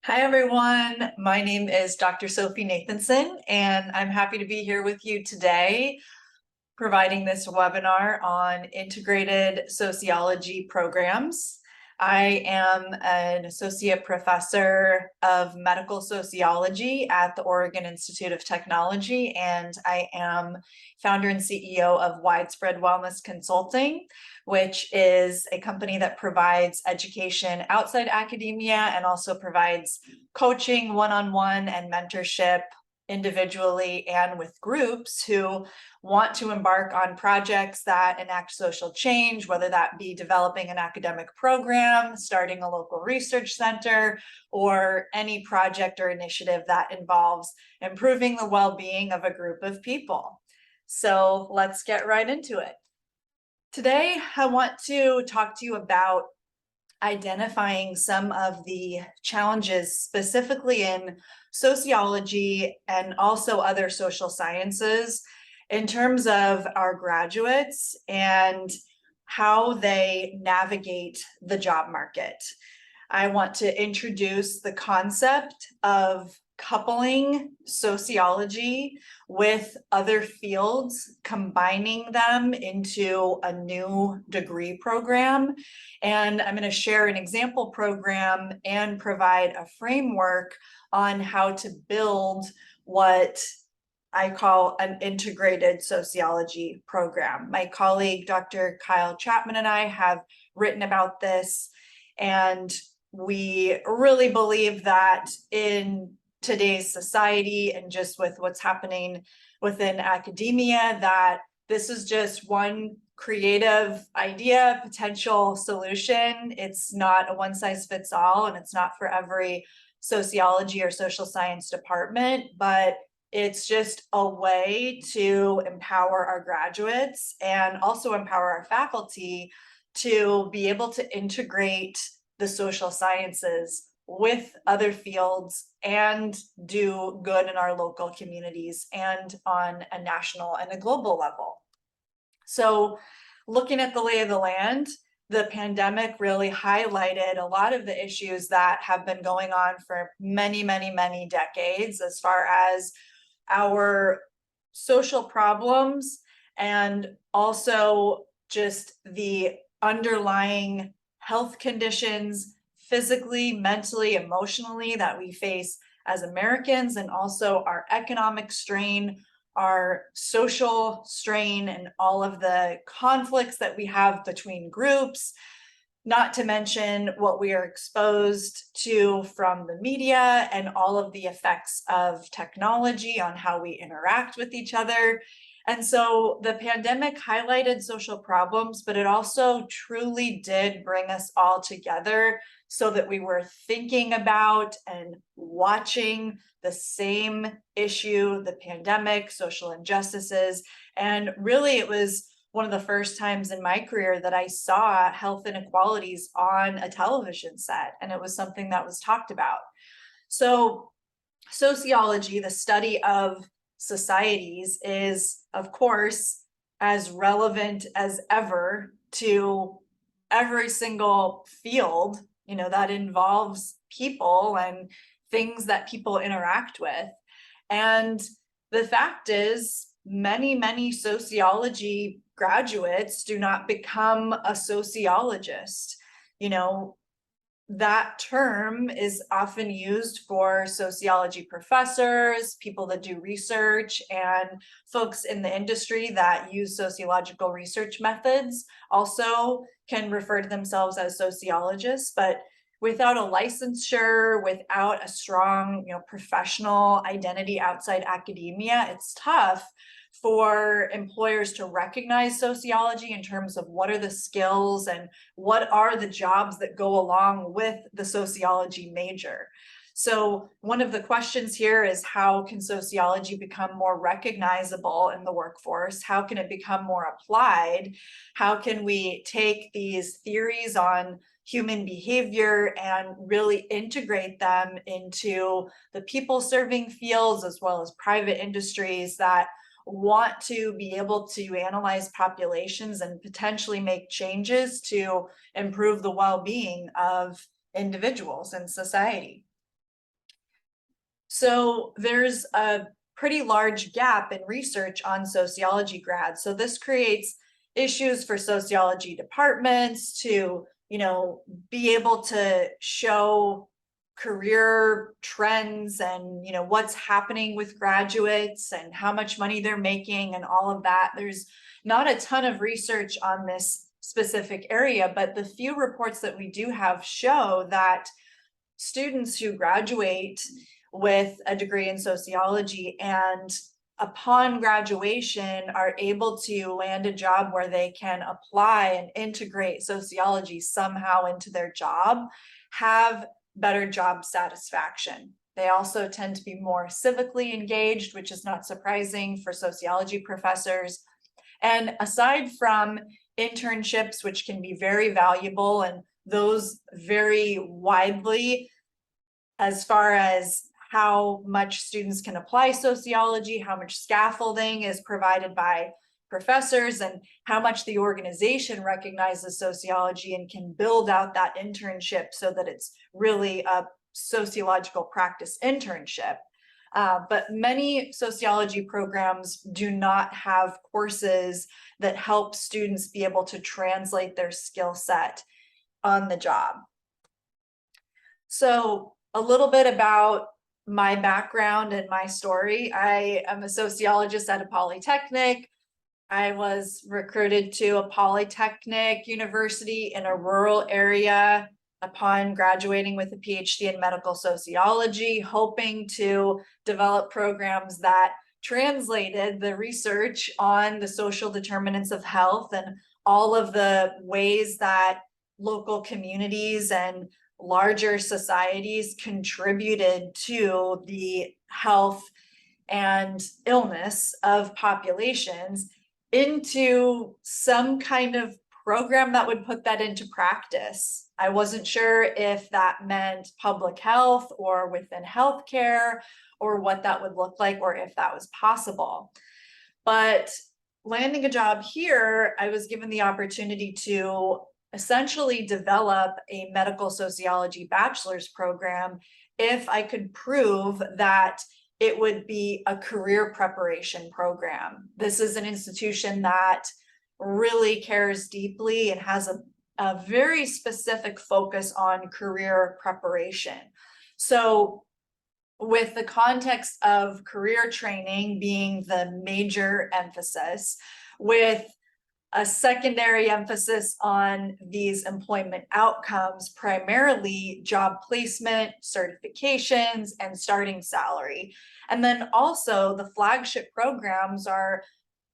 Hi, everyone. My name is Dr. Sophie Nathenson, and I'm happy to be here with you today, providing this webinar on Integrated Sociology Programs. I am an associate professor of medical sociology at the Oregon Institute of Technology, and I am founder and CEO of Widespread Wellness Consulting, which is a company that provides education outside academia and also provides coaching one-on-one and mentorship individually and with groups who want to embark on projects that enact social change, whether that be developing an academic program, starting a local research center, or any project or initiative that involves improving the well-being of a group of people. So let's get right into it. Today, I want to talk to you about identifying some of the challenges specifically in sociology and also other social sciences in terms of our graduates and how they navigate the job market. I want to introduce the concept of coupling sociology with other fields, combining them into a new degree program. And I'm going to share an example program and provide a framework on how to build what I call an integrated sociology program. My colleague, Dr. Kyle Chapman, and I have written about this, and we really believe that in today's society and just with what's happening within academia, that this is just one creative idea, potential solution. It's not a one size fits all, and it's not for every sociology or social science department, but it's just a way to empower our graduates and also empower our faculty to be able to integrate the social sciences with other fields and do good in our local communities and on a national and a global level. So looking at the lay of the land, the pandemic really highlighted a lot of the issues that have been going on for many, many, many decades as far as our social problems and also just the underlying health conditions, physically, mentally, emotionally, that we face as Americans, and also our economic strain, our social strain, and all of the conflicts that we have between groups, not to mention what we are exposed to from the media and all of the effects of technology on how we interact with each other. And so the pandemic highlighted social problems, but it also truly did bring us all together so that we were thinking about and watching the same issue, the pandemic, social injustices. And really, it was one of the first times in my career that I saw health inequalities on a television set, and it was something that was talked about. So sociology, the study of societies, is, of course, as relevant as ever to every single field, that involves people and things that people interact with. And the fact is, many sociology graduates do not become a sociologist. That term is often used for sociology professors, people that do research, and folks in the industry that use sociological research methods also can refer to themselves as sociologists. But without a licensure, without a strong, professional identity outside academia, it's tough for employers to recognize sociology in terms of what are the skills and what are the jobs that go along with the sociology major. So one of the questions here is, how can sociology become more recognizable in the workforce? How can it become more applied? How can we take these theories on human behavior and really integrate them into the people serving fields as well as private industries that want to be able to analyze populations and potentially make changes to improve the well-being of individuals in society? So there's a pretty large gap in research on sociology grads. So this creates issues for sociology departments to, be able to show career trends and, what's happening with graduates and how much money they're making and all of that. There's not a ton of research on this specific area, but the few reports that we do have show that students who graduate with a degree in sociology and upon graduation are able to land a job where they can apply and integrate sociology somehow into their job, have better job satisfaction. They also tend to be more civically engaged, which is not surprising for sociology professors. And aside from internships, which can be very valuable, and those vary widely as far as how much students can apply sociology, how much scaffolding is provided by professors, and how much the organization recognizes sociology and can build out that internship so that it's really a sociological practice internship. But many sociology programs do not have courses that help students be able to translate their skill set on the job. So a little bit about my background and my story. I am a sociologist at a polytechnic. I was recruited to a polytechnic university in a rural area upon graduating with a PhD in medical sociology, hoping to develop programs that translated the research on the social determinants of health and all of the ways that local communities and larger societies contributed to the health and illness of populations into some kind of program that would put that into practice. I wasn't sure if that meant public health or within healthcare or what that would look like or if that was possible. But landing a job here, I was given the opportunity to essentially develop a medical sociology bachelor's program if I could prove that it would be a career preparation program. This is an institution that really cares deeply and has a very specific focus on career preparation. So with the context of career training being the major emphasis, with a secondary emphasis on these employment outcomes, primarily job placement, certifications, and starting salary. And then also the flagship programs are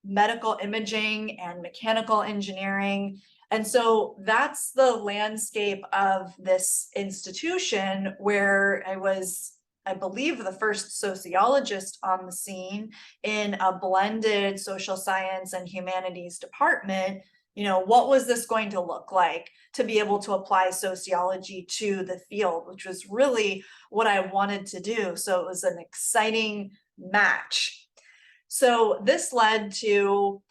medical imaging and mechanical engineering. And so that's the landscape of this institution where I was, I believe, the first sociologist on the scene in a blended social science and humanities department. What was this going to look like to be able to apply sociology to the field, which was really what I wanted to do. So it was an exciting match. So this led to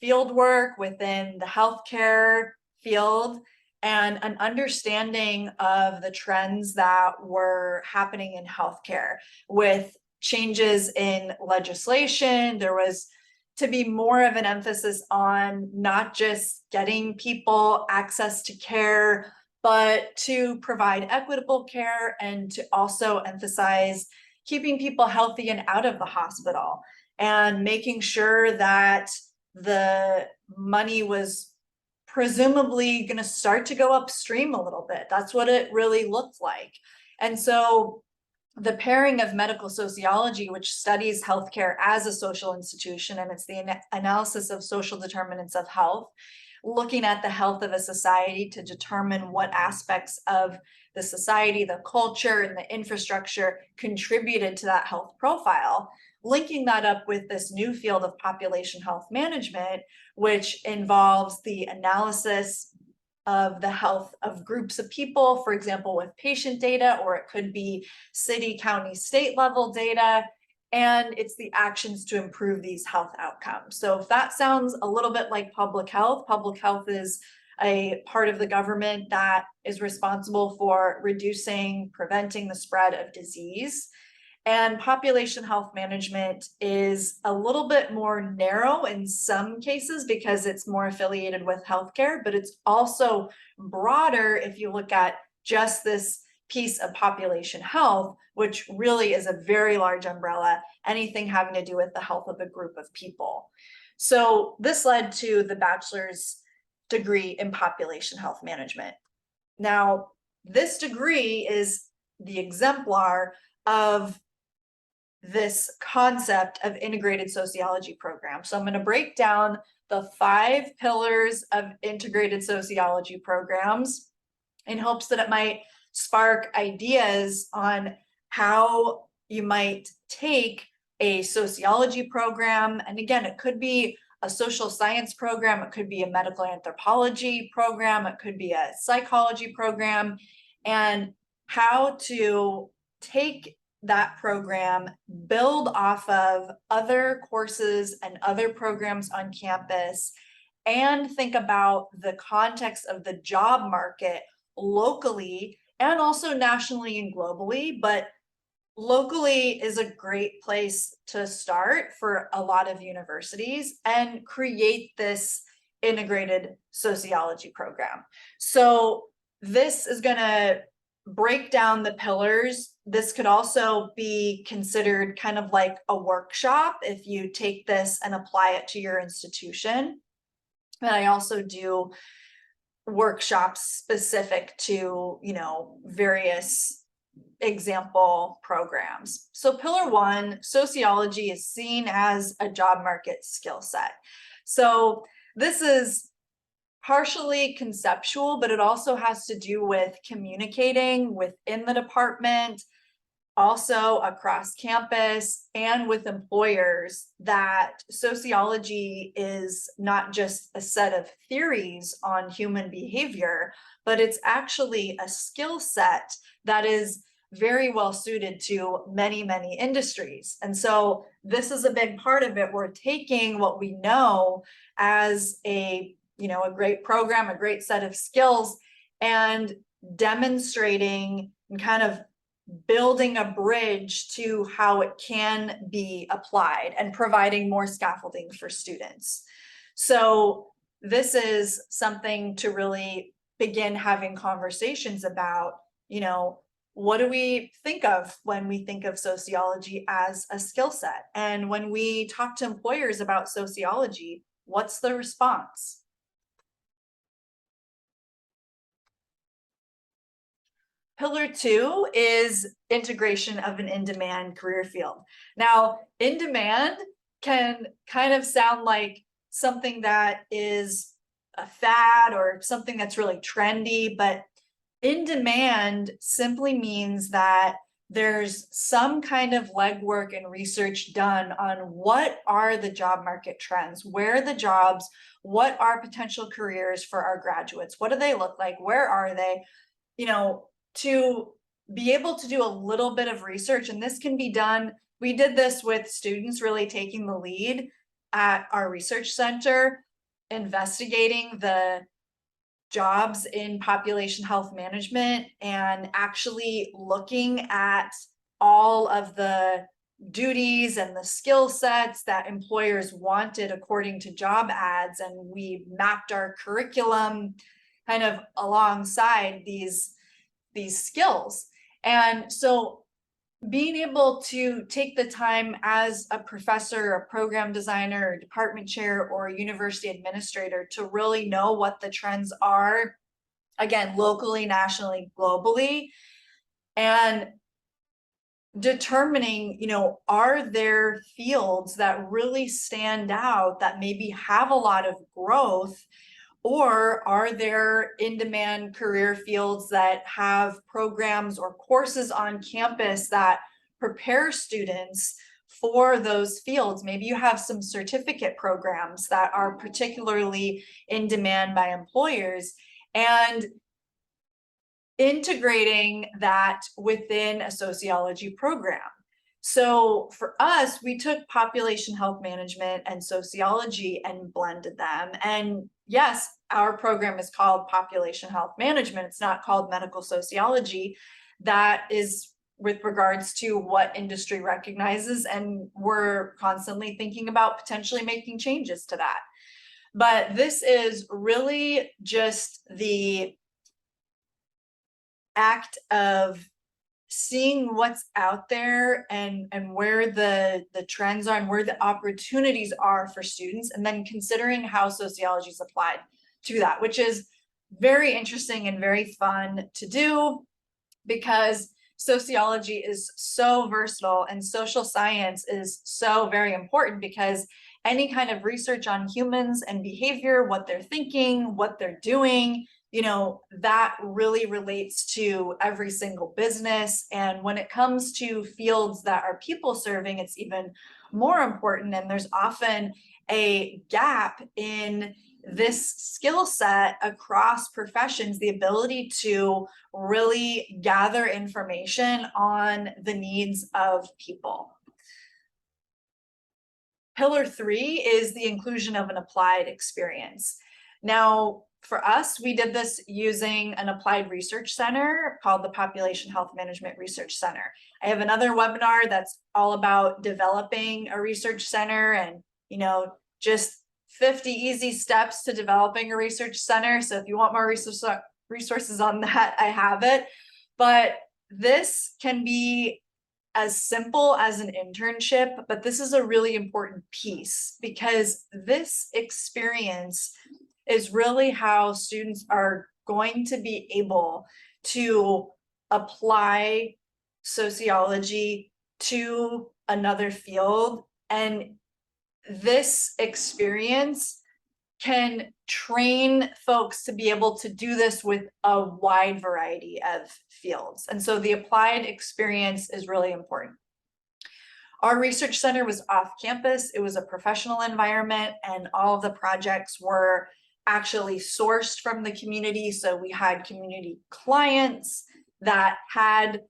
field work within the healthcare field and an understanding of the trends that were happening in healthcare with changes in legislation. There was to be more of an emphasis on not just getting people access to care, but to provide equitable care and to also emphasize keeping people healthy and out of the hospital and making sure that the money was presumably going to start to go upstream a little bit. That's what it really looked like. And so the pairing of medical sociology, which studies healthcare as a social institution, and it's the analysis of social determinants of health, looking at the health of a society to determine what aspects of the society, the culture, and the infrastructure contributed to that health profile, linking that up with this new field of population health management, which involves the analysis of the health of groups of people, for example, with patient data, or it could be city, county, state level data, and it's the actions to improve these health outcomes. So if that sounds a little bit like public health is a part of the government that is responsible for reducing, preventing the spread of disease. And population health management is a little bit more narrow in some cases because it's more affiliated with healthcare, but it's also broader if you look at just this piece of population health, which really is a very large umbrella, anything having to do with the health of a group of people. So this led to the bachelor's degree in population health management. Now, this degree is the exemplar of this concept of integrated sociology program. So I'm going to break down the 5 pillars of integrated sociology programs in hopes that it might spark ideas on how you might take a sociology program. And again, it could be a social science program, it could be a medical anthropology program, it could be a psychology program, and how to take that program, build off of other courses and other programs on campus, and think about the context of the job market locally and also nationally and globally. But locally is a great place to start for a lot of universities and create this integrated sociology program. So this is going to break down the pillars. This could also be considered kind of like a workshop if you take this and apply it to your institution. And I also do workshops specific to, various example programs. So pillar 1, sociology is seen as a job market skill set. So this is partially conceptual, but it also has to do with communicating within the department, also across campus, and with employers, that sociology is not just a set of theories on human behavior, but it's actually a skill set that is very well suited to many, many industries. And so this is a big part of it. We're taking what we know as a great program, a great set of skills, and demonstrating and kind of building a bridge to how it can be applied and providing more scaffolding for students. So this is something to really begin having conversations about, what do we think of when we think of sociology as a skill set? And when we talk to employers about sociology, what's the response? Pillar 2 is integration of an in-demand career field. Now, in-demand can kind of sound like something that is a fad or something that's really trendy, but in-demand simply means that there's some kind of legwork and research done on what are the job market trends, where are the jobs, what are potential careers for our graduates, what do they look like, where are they, to be able to do a little bit of research. And this can be done, we did this with students really taking the lead at our research center, investigating the jobs in population health management and actually looking at all of the duties and the skill sets that employers wanted according to job ads. And we mapped our curriculum kind of alongside these skills. And so being able to take the time as a professor, a program designer, or department chair, or a university administrator to really know what the trends are, again, locally, nationally, globally, and determining, are there fields that really stand out that maybe have a lot of growth, or are there in-demand career fields that have programs or courses on campus that prepare students for those fields? Maybe you have some certificate programs that are particularly in demand by employers, and integrating that within a sociology program. So for us, we took population health management and sociology and blended them. And yes, our program is called population health management. It's not called medical sociology. That is with regards to what industry recognizes, and we're constantly thinking about potentially making changes to that. But this is really just the act of seeing what's out there and where the trends are and where the opportunities are for students, and then considering how sociology is applied to that, which is very interesting and very fun to do, because sociology is so versatile and social science is so very important, because any kind of research on humans and behavior, what they're thinking, what they're doing, you know, that really relates to every single business. And when it comes to fields that are people serving, it's even more important. And there's often a gap in this skill set across professions, the ability to really gather information on the needs of people. Pillar 3 is the inclusion of an applied experience. Now, for us, we did this using an applied research center called the Population Health Management Research Center. I have another webinar that's all about developing a research center and, you know, just 50 easy steps to developing a research center. So if you want more resources on that, I have it. But this can be as simple as an internship, but this is a really important piece, because this experience is really how students are going to be able to apply sociology to another field. And this experience can train folks to be able to do this with a wide variety of fields. And so the applied experience is really important. Our research center was off campus. It was a professional environment, and all of the projects were actually sourced from the community. So we had community clients that had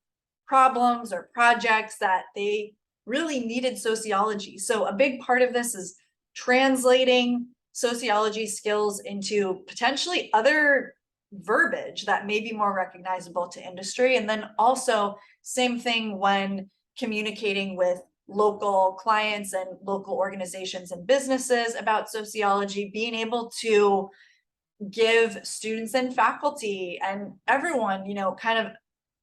problems or projects that they really needed sociology. So a big part of this is translating sociology skills into potentially other verbiage that may be more recognizable to industry. And then also same thing when communicating with local clients and local organizations and businesses about sociology, being able to give students and faculty and everyone, you know, kind of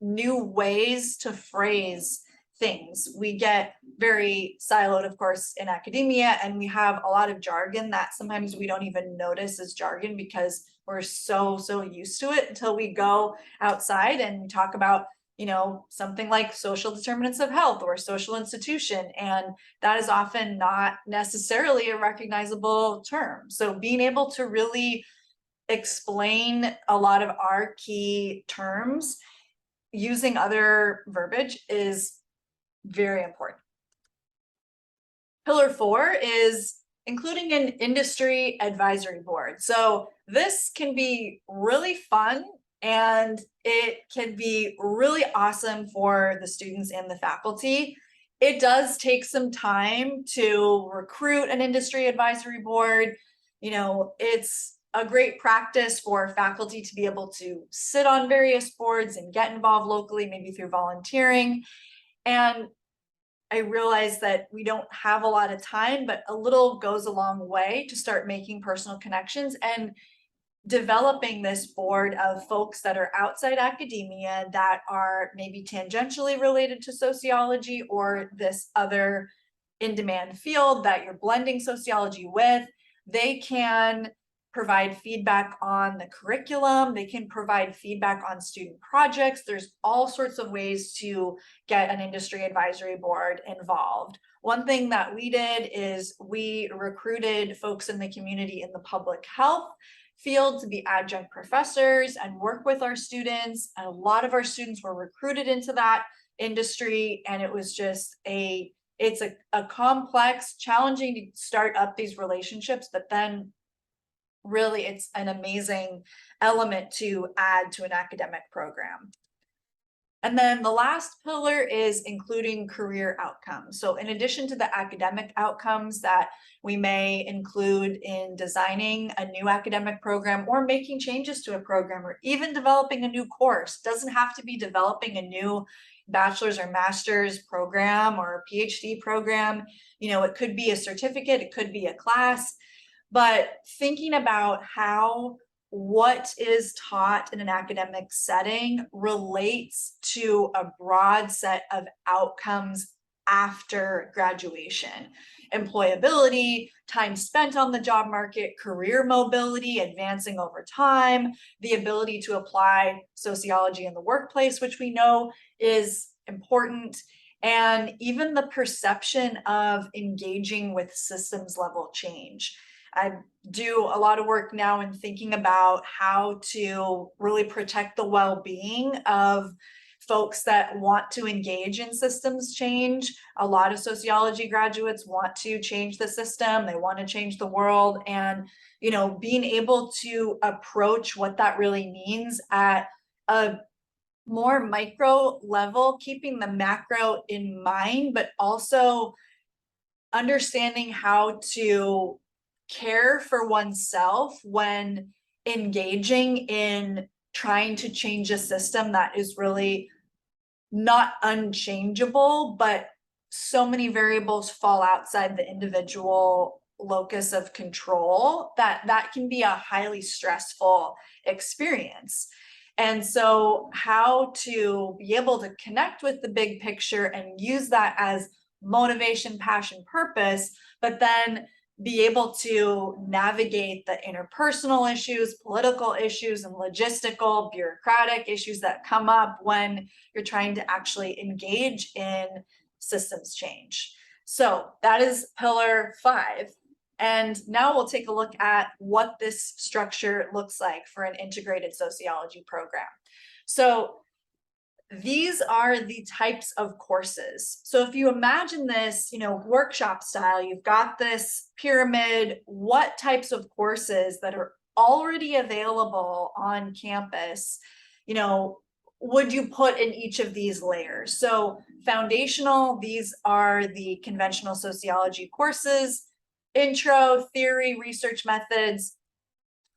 new ways to phrase things. We get very siloed, of course, in academia, and we have a lot of jargon that sometimes we don't even notice as jargon because we're so used to it until we go outside and talk about, you know, something like social determinants of health or social institution, and that is often not necessarily a recognizable term. So being able to really explain a lot of our key terms using other verbiage is very important. Pillar 4 is including an industry advisory board. So this can be really fun, and it can be really awesome for the students and the faculty. It does take some time to recruit an industry advisory board. You know, it's a great practice for faculty to be able to sit on various boards and get involved locally, maybe through volunteering. And I realize that we don't have a lot of time, but a little goes a long way to start making personal connections and developing this board of folks that are outside academia that are maybe tangentially related to sociology or this other in-demand field that you're blending sociology with. They can provide feedback on the curriculum. They can provide feedback on student projects. There's all sorts of ways to get an industry advisory board involved. One thing that we did is we recruited folks in the community in the public health field to be adjunct professors and work with our students. And a lot of our students were recruited into that industry. And it was just it's a complex, challenging to start up these relationships, but then really it's an amazing element to add to an academic program. And then the last pillar is including career outcomes. So in addition to the academic outcomes that we may include in designing a new academic program or making changes to a program or even developing a new course, doesn't have to be developing a new bachelor's or master's program or a PhD program. It could be a certificate, it could be a class, but thinking about how what is taught in an academic setting relates to a broad set of outcomes after graduation. Employability, time spent on the job market, career mobility, advancing over time, the ability to apply sociology in the workplace, which we know is important, and even the perception of engaging with systems level change. I do a lot of work now in thinking about how to really protect the well-being of folks that want to engage in systems change. A lot of sociology graduates want to change the system, they want to change the world, and being able to approach what that really means at a more micro level, keeping the macro in mind, but also understanding how to care for oneself when engaging in trying to change a system that is really not unchangeable, but so many variables fall outside the individual locus of control that can be a highly stressful experience. And so how to be able to connect with the big picture and use that as motivation, passion, purpose, but then be able to navigate the interpersonal issues, political issues, and logistical, bureaucratic issues that come up when you're trying to actually engage in systems change. So that is pillar 5. And now we'll take a look at what this structure looks like for an integrated sociology program. So these are the types of courses. So if you imagine this, workshop style, you've got this pyramid, what types of courses that are already available on campus, would you put in each of these layers? So foundational, these are the conventional sociology courses, intro, theory, research methods.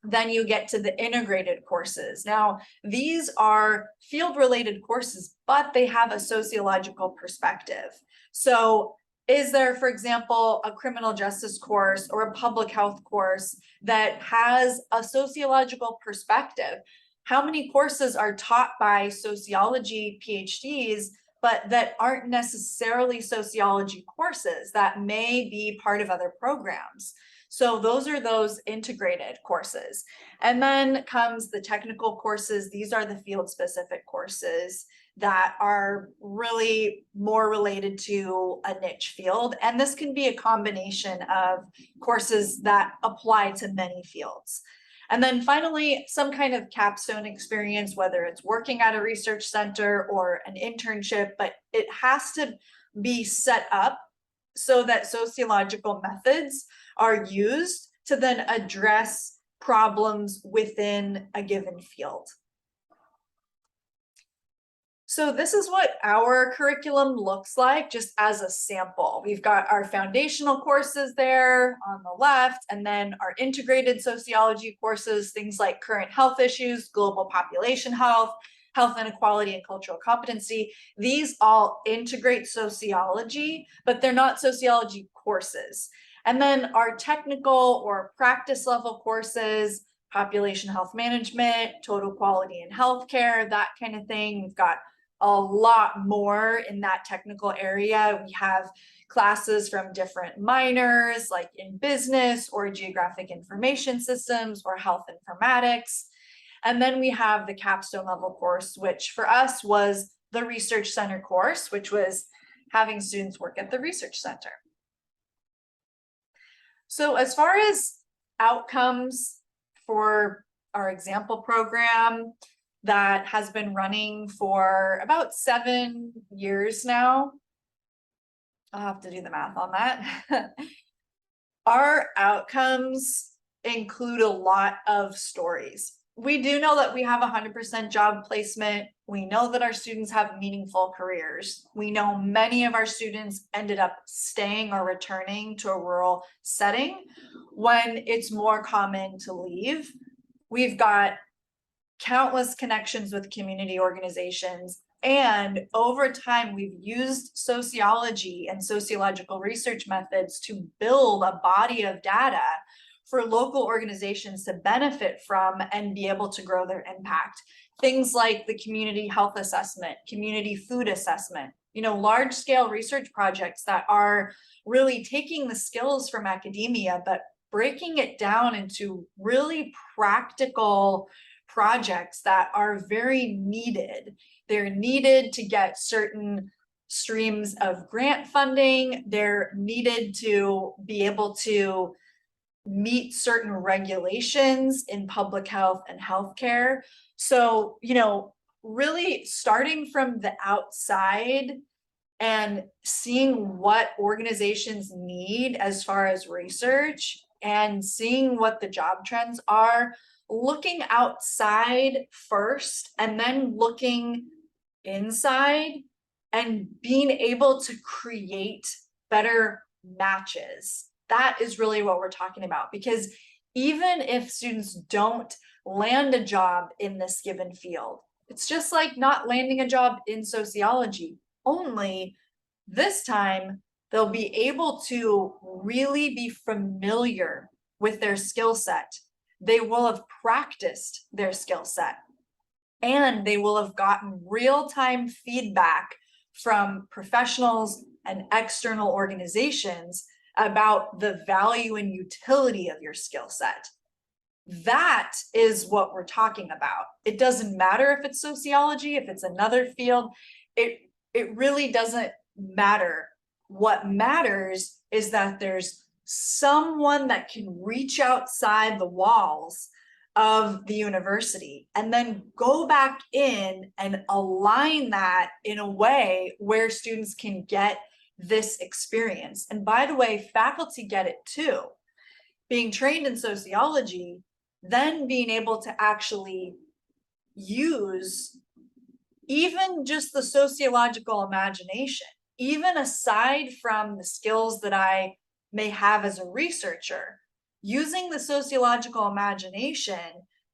Then you get to the integrated courses. Now, these are field-related courses, but they have a sociological perspective. So is there, for example, a criminal justice course or a public health course that has a sociological perspective? How many courses are taught by sociology PhDs, but that aren't necessarily sociology courses that may be part of other programs? So those are those integrated courses. And then comes the technical courses. These are the field specific courses that are really more related to a niche field. And this can be a combination of courses that apply to many fields. And then finally, some kind of capstone experience, whether it's working at a research center or an internship, but it has to be set up so that sociological methods are used to then address problems within a given field. So this is what our curriculum looks like, just as a sample. We've got our foundational courses there on the left, and then our integrated sociology courses, things like current health issues, global population health, health inequality, and cultural competency. These all integrate sociology, but they're not sociology courses. And then our technical or practice level courses, population health management, total quality in healthcare, that kind of thing. We've got a lot more in that technical area. We have classes from different minors, like in business or geographic information systems or health informatics. And then we have the capstone level course, which for us was the research center course, which was having students work at the research center. So as far as outcomes for our example program that has been running for about 7 years now, I'll have to do the math on that. Our outcomes include a lot of stories. we do know that we have 100% job placement. We know that our students have meaningful careers. We know many of our students ended up staying or returning to a rural setting when it's more common to leave. We've got countless connections with community organizations, and over time we've used sociology and sociological research methods to build a body of data for local organizations to benefit from and be able to grow their impact. Things like the community health assessment, community food assessment, large scale research projects that are really taking the skills from academia, but breaking it down into really practical projects that are very needed. They're needed to get certain streams of grant funding. They're needed to be able to meet certain regulations in public health and healthcare. So, really starting from the outside and seeing what organizations need as far as research and seeing what the job trends are, looking outside first and then looking inside and being able to create better matches. That is really what we're talking about, because even if students don't land a job in this given field, it's just like not landing a job in sociology, only this time they'll be able to really be familiar with their skill set. They will have practiced their skill set, and they will have gotten real-time feedback from professionals and external organizations about the value and utility of your skill set. That is what we're talking about. It doesn't matter if it's sociology, if it's another field, it really doesn't matter. What matters is that there's someone that can reach outside the walls of the university and then go back in and align that in a way where students can get this experience. And by the way, faculty get it too. Being trained in sociology, then being able to actually use even just the sociological imagination, even aside from the skills that I may have as a researcher, using the sociological imagination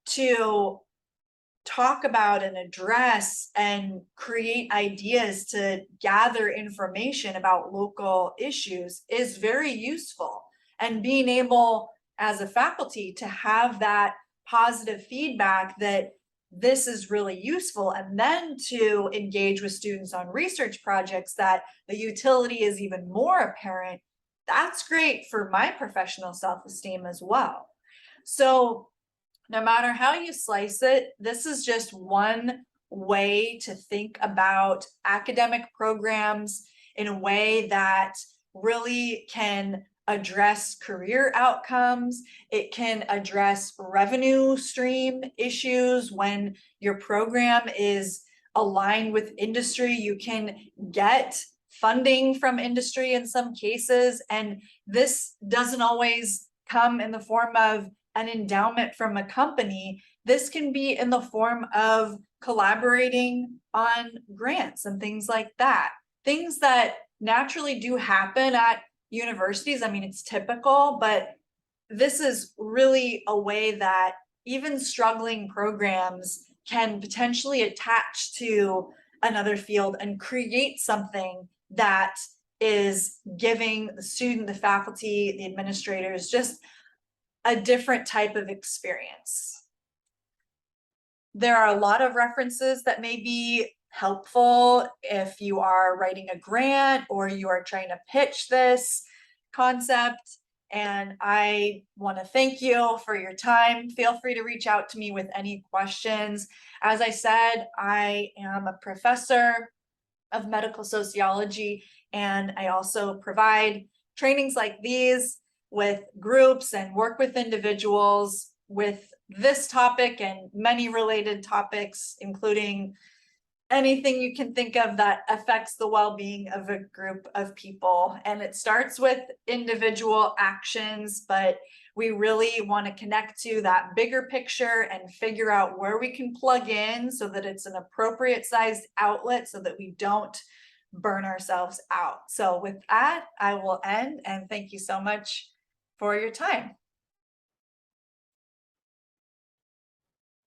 to talk about and address and create ideas to gather information about local issues is very useful. And being able as a faculty to have that positive feedback that this is really useful, and then to engage with students on research projects that the utility is even more apparent, that's great for my professional self-esteem as well. So no matter how you slice it, this is just one way to think about academic programs in a way that really can address career outcomes. It can address revenue stream issues. When your program is aligned with industry, you can get funding from industry in some cases. And this doesn't always come in the form of an endowment from a company. This can be in the form of collaborating on grants and things like that. Things that naturally do happen at universities. I mean, it's typical, but this is really a way that even struggling programs can potentially attach to another field and create something that is giving the student, the faculty, the administrators just a different type of experience. There are a lot of references that may be helpful if you are writing a grant or you are trying to pitch this concept. And I want to thank you for your time. Feel free to reach out to me with any questions. As I said, I am a professor of medical sociology, and I also provide trainings like these with groups and work with individuals with this topic and many related topics, including anything you can think of that affects the well-being of a group of people. And it starts with individual actions, but We really want to connect to that bigger picture and figure out where we can plug in so that it's an appropriate sized outlet so that we don't burn ourselves out. So with that, I will end and thank you so much for your time.